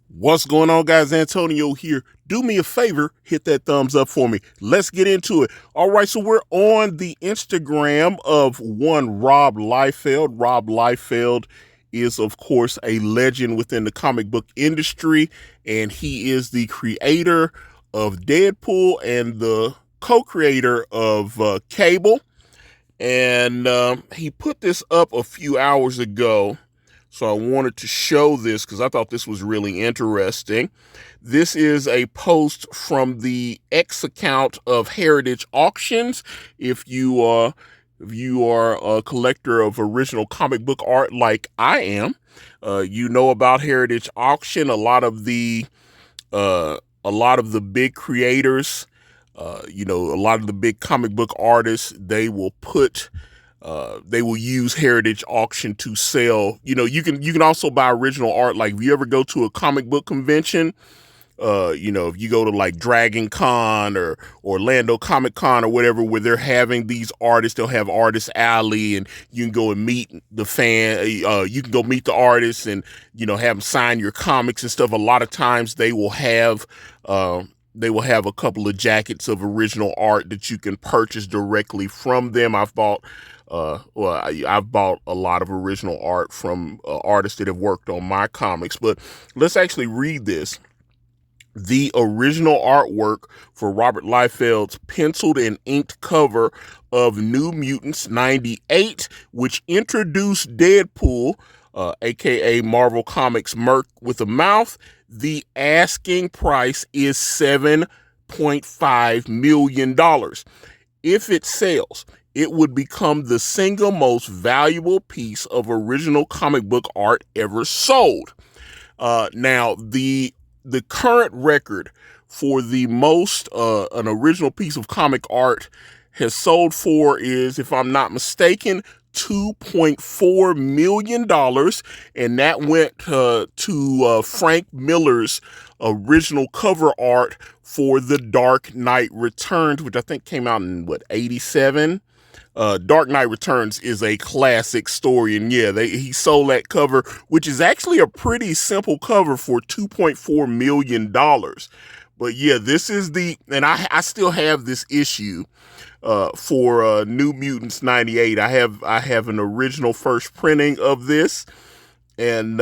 What's going on, guys? Antonio here. Do me a favor, hit that thumbs up for me. Let's get into it. All right, so we're on the Instagram of one Rob Liefeld. Rob Liefeld is, of course, a legend within the comic book industry, and he is the creator of Deadpool and the co-creator of Cable. And he put this up a few hours ago. So I wanted to show this because I thought this was really interesting. This is a post from the X account of Heritage Auctions. If you are a collector of original comic book art like I am, you know about Heritage Auction. A lot of the big creators, a lot of the big comic book artists, they will use Heritage Auction to sell. You can also buy original art. Like if you ever go to a comic book convention, if you go to like Dragon Con or Orlando Comic Con or whatever, where they're having these artists, they'll have Artist Alley, and you can go and meet the fan. You can go meet the artists and have them sign your comics and stuff. A lot of times they will have a couple of jackets of original art that you can purchase directly from them. I've bought a lot of original art from artists that have worked on my comics. But let's actually read this. The original artwork for Robert Liefeld's penciled and inked cover of New Mutants '98, which introduced Deadpool, aka Marvel Comics Merc with a Mouth. The asking price is $7.5 million. If it sells, it would become the single most valuable piece of original comic book art ever sold. Now, the current record for the most an original piece of comic art has sold for is, if I'm not mistaken, $2.4 million, and that went to Frank Miller's original cover art for The Dark Knight Returns, which I think came out in, 87? Dark Knight Returns is a classic story, and yeah, he sold that cover, which is actually a pretty simple cover, for $2.4 million. But yeah, this is and I still have this issue for New Mutants '98. I have an original first printing of this, and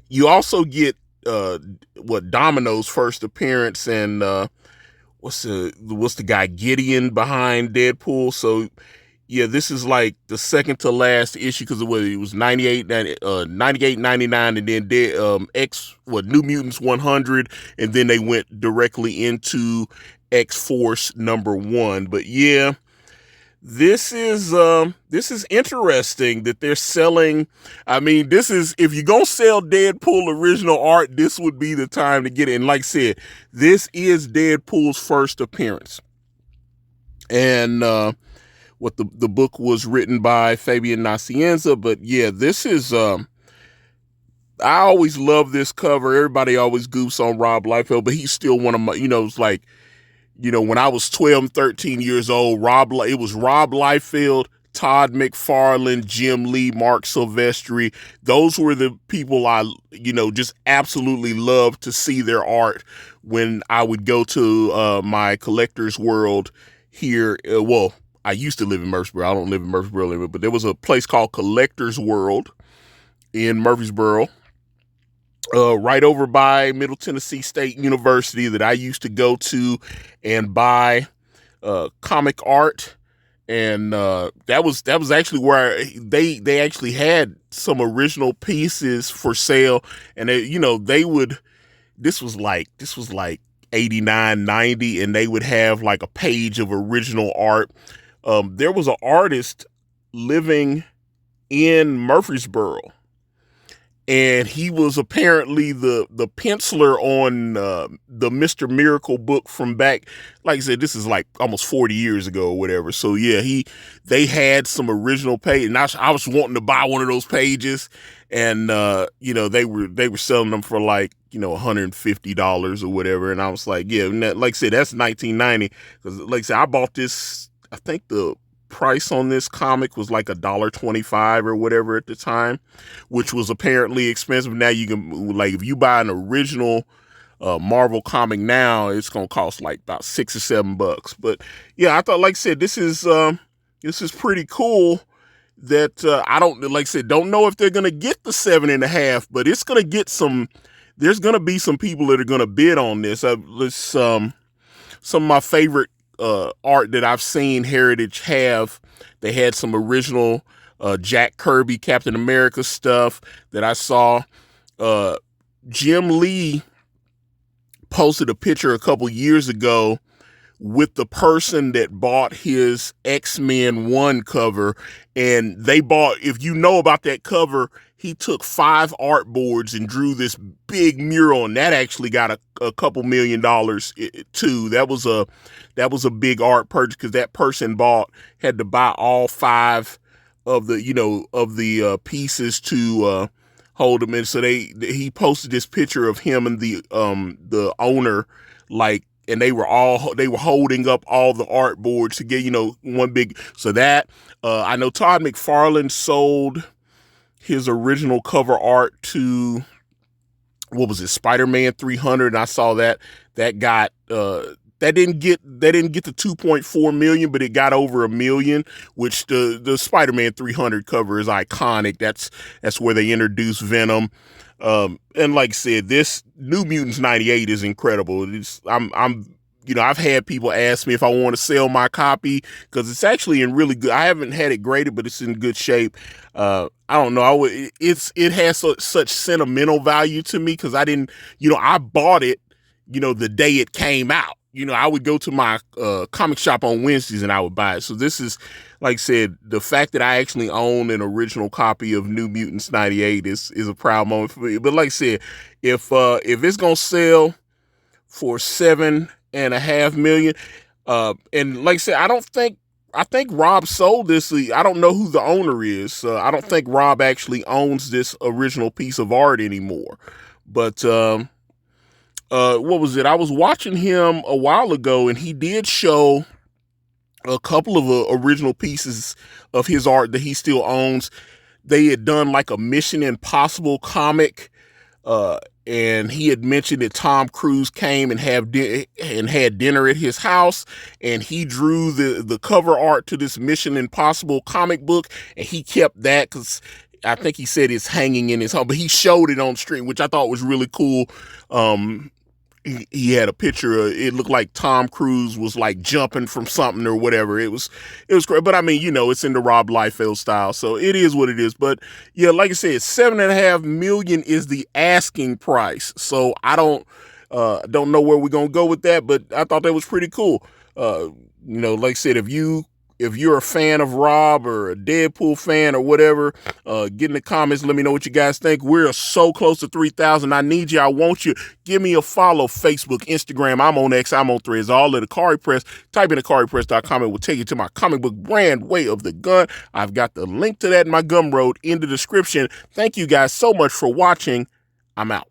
you also get Domino's first appearance, and what's the guy Gideon behind Deadpool. So yeah, this is like the second to last issue, because it was 98, 99, and then New Mutants 100, and then they went directly into X-Force #1. But yeah, this is interesting that they're selling. I mean, this is, if you're gonna sell Deadpool original art, this would be the time to get it. And like I said, this is Deadpool's first appearance, and the book was written by Fabian Nicieza. But yeah, this is I always love this cover. Everybody always goofs on Rob Liefeld, but he's still one of my, it's like, when I was 12 and 13 years old, it was Rob Liefeld, Todd McFarlane, Jim Lee, Mark Silvestri. Those were the people I, just absolutely loved to see their art when I would go to my Collector's World here. I used to live in Murfreesboro. I don't live in Murfreesboro anymore, but there was a place called Collector's World in Murfreesboro, right over by Middle Tennessee State University, that I used to go to and buy comic art. And that was actually where they actually had some original pieces for sale. And this was like 89, 90, and they would have like a page of original art. There was an artist living in Murfreesboro, and he was apparently the penciler on the Mr. Miracle book from back, like I said, this is like almost 40 years ago or whatever. So yeah, they had some original page, and I was wanting to buy one of those pages, and they were selling them for like $150 or whatever, and I was like, yeah, like I said, that's 1990, because like I said, I bought this, I think the price on this comic was like $1.25 or whatever at the time, which was apparently expensive. Now you can, like, if you buy an original Marvel comic now, it's gonna cost like about $6 or $7. But yeah, I thought, like I said, this is pretty cool. That I don't, like I said, don't know if they're gonna get the 7.5, but it's gonna get some. There's gonna be some people that are gonna bid on this. Some of my favorite art that I've seen Heritage have. They had some original Jack Kirby Captain America stuff that I saw. Jim Lee posted a picture a couple years ago with the person that bought his X-Men 1 cover, and they bought, if you know about that cover, he took 5 artboards and drew this big mural, and that actually got a couple $1 million too. That was a big art purchase, because that person had to buy all 5 of the pieces to hold them in. So he posted this picture of him and the owner, like, and they were holding up all the artboards to get, one big. So that I know Todd McFarlane sold his original cover art to, what was it, Spider-Man 300, and I saw that got that didn't get the 2.4 million, but it got over $1 million, which the Spider-Man 300 cover is iconic. That's where they introduced Venom. And like I said, this New Mutants 98 is incredible. I've had people ask me if I want to sell my copy, because it's actually in really good. I haven't had it graded, but it's in good shape. I don't know. It has such sentimental value to me, because I didn't, I bought it, the day it came out. I would go to my comic shop on Wednesdays and I would buy it. So this is, like I said, the fact that I actually own an original copy of New Mutants 98 is a proud moment for me. But like I said, if it's gonna sell for $7.5 million, and like I said, I think Rob sold this. I don't know who the owner is. I don't think Rob actually owns this original piece of art anymore. But what was it? I was watching him a while ago, and he did show a couple of original pieces of his art that he still owns. They had done like a Mission Impossible comic, and he had mentioned that Tom Cruise came and had dinner at his house, and he drew the cover art to this Mission Impossible comic book, and he kept that because I think he said it's hanging in his home, but he showed it on stream, which I thought was really cool. He had a picture. It looked like Tom Cruise was like jumping from something or whatever. It was great. But I mean, it's in the Rob Liefeld style, so it is what it is. But yeah, like I said, $7.5 million is the asking price. So I don't know where we're gonna go with that, but I thought that was pretty cool. Like I said, if you're a fan of Rob or a Deadpool fan or whatever, get in the comments. Let me know what you guys think. We're so close to 3,000. I need you. I want you. Give me a follow. Facebook, Instagram. I'm on X. I'm on Threads. All at Ikari Press. Type in IkariPress.com. It will take you to my comic book brand, Way of the Gun. I've got the link to that in my Gumroad in the description. Thank you guys so much for watching. I'm out.